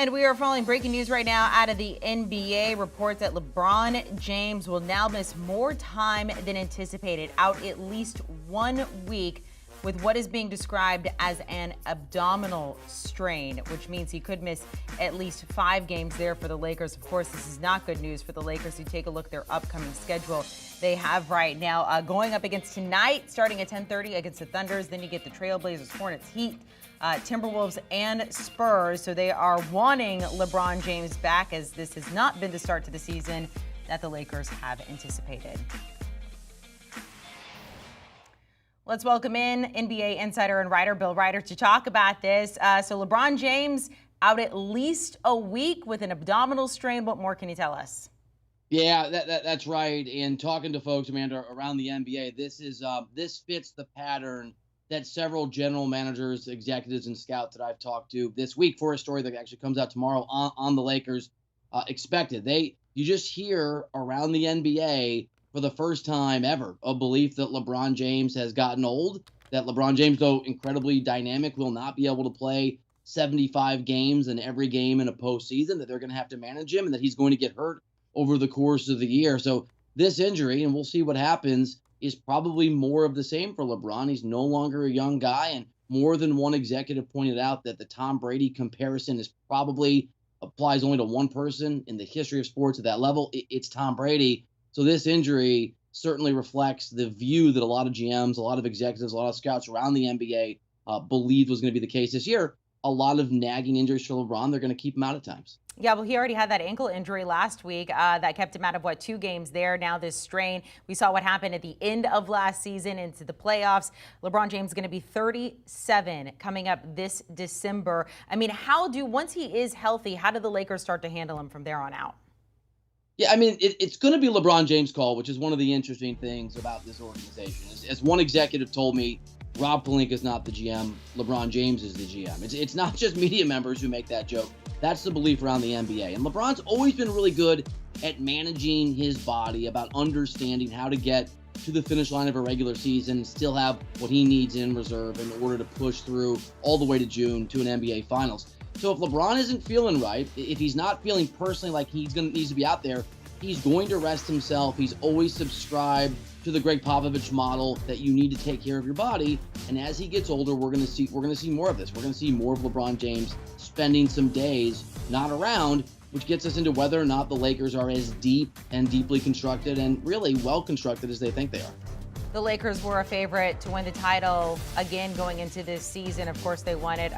And we are following breaking news right now out of the NBA. Reports that LeBron James will now miss more time than anticipated, out at least 1 week with what is being described as an abdominal strain, which means he could miss at least 5 games there for the Lakers. Of course, this is not good news for the Lakers. You take a look at their upcoming schedule they have right now, going up against tonight, starting at 10:30 against the Thunders. Then you get the Trailblazers, Hornets, Heat, Timberwolves, and Spurs. So they are wanting LeBron James back, as this has not been the start to the season that the Lakers have anticipated. Let's welcome in NBA insider and writer Bill Reiter to talk about this. So LeBron James out at least a week with an abdominal strain. What more can you tell us? Yeah, that's right. And talking to folks, Amanda, around the NBA, this fits the pattern that several general managers, executives, and scouts that I've talked to this week for a story that actually comes out tomorrow on the Lakers expected. You just hear around the NBA for the first time ever a belief that LeBron James has gotten old, that LeBron James, though incredibly dynamic, will not be able to play 75 games and every game in a postseason, that they're going to have to manage him and that he's going to get hurt over the course of the year. So this injury, and we'll see what happens, is probably more of the same for LeBron. He's no longer a young guy, and more than one executive pointed out that the Tom Brady comparison applies only to one person in the history of sports at that level. It's Tom Brady. So this injury certainly reflects the view that a lot of GMs, a lot of executives, a lot of scouts around the NBA believed was going to be the case this year. A lot of nagging injuries for LeBron. They're going to keep him out at times. Yeah, well, he already had that ankle injury last week that kept him out of, 2 games there. Now this strain. We saw what happened at the end of last season into the playoffs. LeBron James is going to be 37 coming up this December. I mean, once he is healthy, how do the Lakers start to handle him from there on out? Yeah, I mean, it's going to be LeBron James' call, which is one of the interesting things about this organization. As one executive told me, Rob Pelinka is not the GM. LeBron James is the GM. It's not just media members who make that joke. That's the belief around the NBA. And LeBron's always been really good at managing his body, about understanding how to get to the finish line of a regular season and still have what he needs in reserve in order to push through all the way to June to an NBA Finals. So if LeBron isn't feeling right, if he's not feeling personally like he's needs to be out there, he's going to rest himself. He's always subscribed to the Greg Popovich model that you need to take care of your body. And as he gets older, we're going to see more of this. We're going to see more of LeBron James spending some days not around, which gets us into whether or not the Lakers are as deep and deeply constructed and really well constructed as they think they are. The Lakers were a favorite to win the title again going into this season. Of course, they won it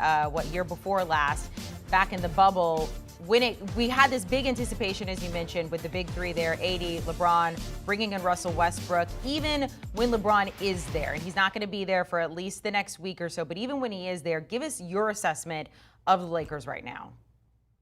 year before last, back in the bubble. We had this big anticipation, as you mentioned, with the big three there, AD, LeBron, bringing in Russell Westbrook. Even when LeBron is there, and he's not going to be there for at least the next week or so, but even when he is there, give us your assessment of the Lakers right now.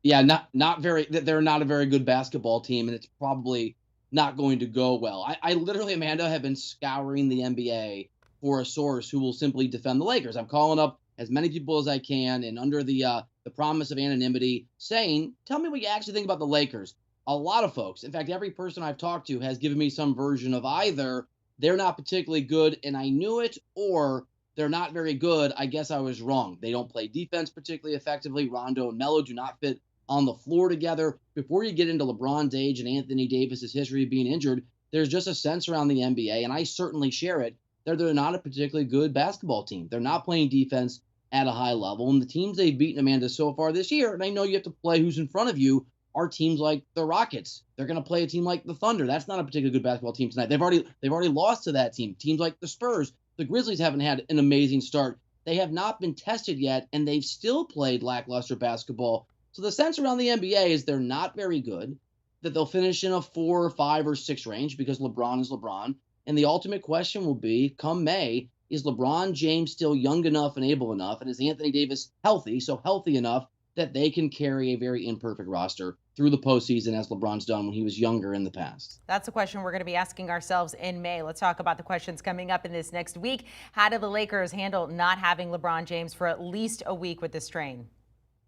Yeah, they're not a very good basketball team, and it's probably not going to go well. I literally, Amanda, have been scouring the NBA for a source who will simply defend the Lakers. I'm calling up as many people as I can, and under the promise of anonymity, saying, tell me what you actually think about the Lakers. A lot of folks, in fact, every person I've talked to has given me some version of either they're not particularly good and I knew it, or they're not very good. I guess I was wrong. They don't play defense particularly effectively. Rondo and Melo do not fit on the floor together. Before you get into LeBron's age and Anthony Davis's history of being injured, there's just a sense around the NBA, and I certainly share it, they're not a particularly good basketball team. They're not playing defense at a high level. And the teams they've beaten, Amanda, so far this year, and I know you have to play who's in front of you, are teams like the Rockets. They're going to play a team like the Thunder. That's not a particularly good basketball team tonight. They've already lost to that team. Teams like the Spurs. The Grizzlies haven't had an amazing start. They have not been tested yet, and they've still played lackluster basketball. So the sense around the NBA is they're not very good, that they'll finish in a 4 or 5 or 6 range because LeBron is LeBron. And the ultimate question will be, come May, is LeBron James still young enough and able enough, and is Anthony Davis healthy enough that they can carry a very imperfect roster through the postseason as LeBron's done when he was younger in the past? That's a question we're going to be asking ourselves in May. Let's talk about the questions coming up in this next week. How do the Lakers handle not having LeBron James for at least a week with this strain?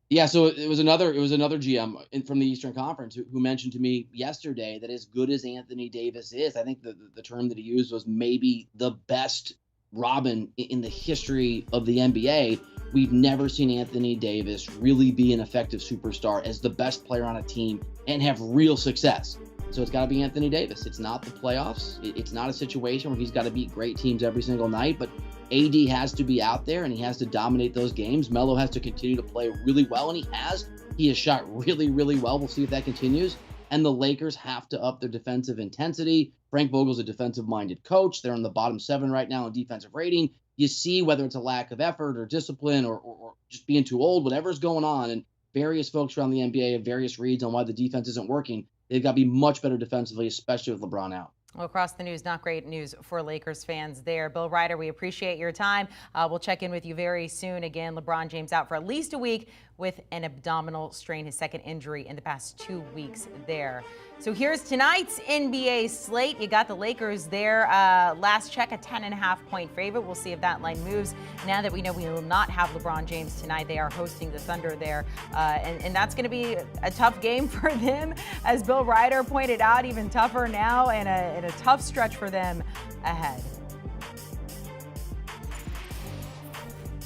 Yeah, so it was another GM from the Eastern Conference who mentioned to me yesterday that as good as Anthony Davis is, I think the term that he used was maybe the best Robin, in the history of the NBA, we've never seen Anthony Davis really be an effective superstar as the best player on a team and have real success. So it's got to be Anthony Davis. It's not the playoffs. It's not a situation where he's got to beat great teams every single night, but AD has to be out there and he has to dominate those games. Melo has to continue to play really well, and he has. He has shot really, really well. We'll see if that continues. And the Lakers have to up their defensive intensity. Frank Vogel's a defensive-minded coach. They're in the bottom 7 right now in defensive rating. You see whether it's a lack of effort or discipline or just being too old, whatever's going on, and various folks around the NBA have various reads on why the defense isn't working. They've got to be much better defensively, especially with LeBron out. Well, across the news, not great news for Lakers fans there. Bill Reiter, we appreciate your time. We'll check in with you very soon. Again, LeBron James out for at least a week with an abdominal strain, his second injury in the past 2 weeks there. So here's tonight's NBA slate. You got the Lakers there. Last check, a 10.5-point favorite. We'll see if that line moves. Now that we know we will not have LeBron James tonight, they are hosting the Thunder there. And that's going to be a tough game for them. As Bill Reiter pointed out, even tougher now and a tough stretch for them ahead.